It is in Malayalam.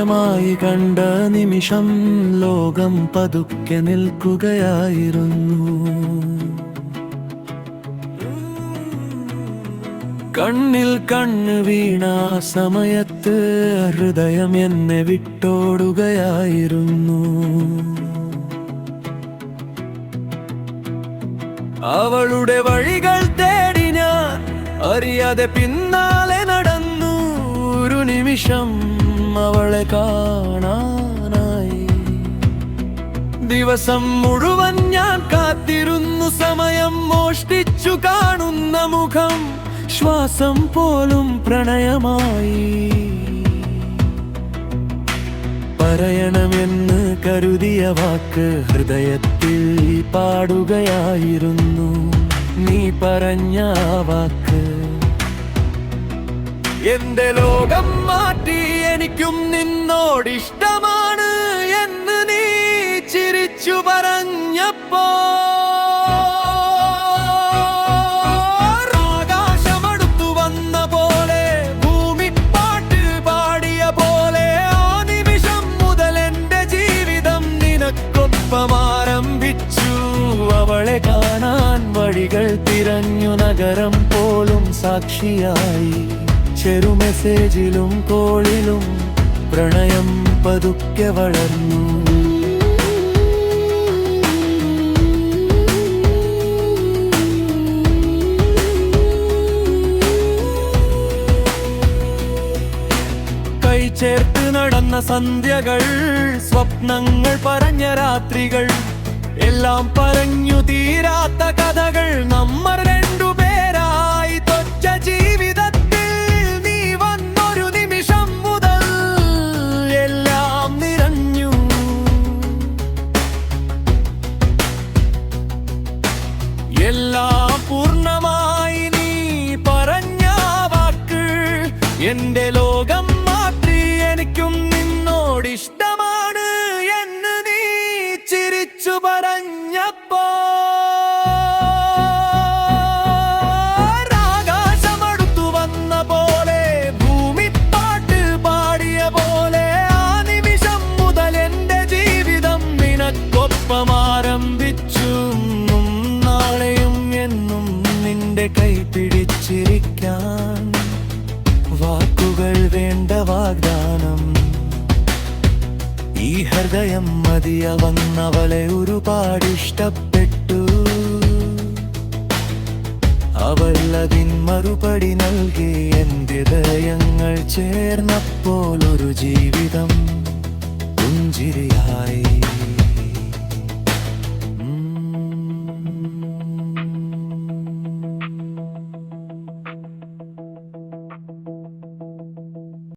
പ്രണയമായി കണ്ട നിമിഷം ലോകം പതുക്കെ നിൽക്കുകയായിരുന്നു. കണ്ണിൽ കണ്ണ് വീണ സമയത്ത് ഹൃദയം എന്നെ വിട്ടോടുകയായിരുന്നു. അവളുടെ വഴികൾ തേടി ഞാൻ അറിയാതെ പിന്നാലെ നടന്നു. ഒരു നിമിഷം അവളെ കാണാനായി ദിവസം മുഴുവൻ ഞാൻ കാത്തിരുന്നു. സമയം മോഷ്ടിച്ചു കാണുന്ന മുഖം, ശ്വാസം പോലും പ്രണയമായി. പറയണമെന്ന് കരുതിയ വാക്ക് ഹൃദയത്തിൽ പാടുകയായിരുന്നു. നീ പറഞ്ഞ വാക്ക് എന്റെ ലോകം മാറ്റി. എനിക്കും നിന്നോടിഷ്ടമാണ് എന്ന് നീ ചിരിച്ചു പറഞ്ഞപ്പോ ആകാശമടുത്തു വന്ന പോലെ, ഭൂമി പാട്ട് പാടിയ പോലെ, ആ നിമിഷം മുതൽ എന്റെ ജീവിതം നിനക്കൊപ്പം ആരംഭിച്ചു. അവളെ കാണാൻ വഴികൾ തിരഞ്ഞു, നഗരം പോലും സാക്ഷിയായി. ചെറു മെസ്സേജിലും കോളിലും പ്രണയം പതുക്കെ വളർന്നു. കൈ ചേർത്ത് നടന്ന സന്ധ്യകൾ, സ്വപ്നങ്ങൾ പറഞ്ഞ രാത്രികൾ, എല്ലാം പറഞ്ഞു തീരാത്ത കഥകൾ. നമ്മൾ രണ്ടുപേരായി തൊറ്റ ജീവിതത്തിൽ നീ വന്നൊരു നിമിഷം മുതൽ എല്ലാം നിറഞ്ഞു. എല്ലാം പൂർണ്ണമായി. നീ പറഞ്ഞ വാക്ക് എന്റെ ലോകം മാറ്റി. എനിക്കും നിന്നോടിഷ്ടമാണ് എന്ന് നീ ചിരിച്ചു പറഞ്ഞപ്പോ ആകാശമടുത്തു വന്ന പോലെ, ഭൂമി പാട്ട് പാടിയ പോലെ, ആ നിമിഷം മുതൽ എന്റെ ജീവിതം നിനക്കൊപ്പം ആരംഭിച്ചു. നാളെയും എന്നും നിന്റെ കൈ പിടിച്ചിരിക്കാൻ വാക്കുകൾ വേണ്ട, വാഗ്ദാനം. ഈ ഹൃദയം മതിയാവന്നവളെ ഒരുപാട് ഇഷ്ടപ്പെട്ടു. അവൾ അതിൻ മറുപടി നൽകി. എന്റെ ഹൃദയങ്ങൾ ചേർന്നപ്പോൾ ഒരു ജീവിതം പുഞ്ചിരിയായി.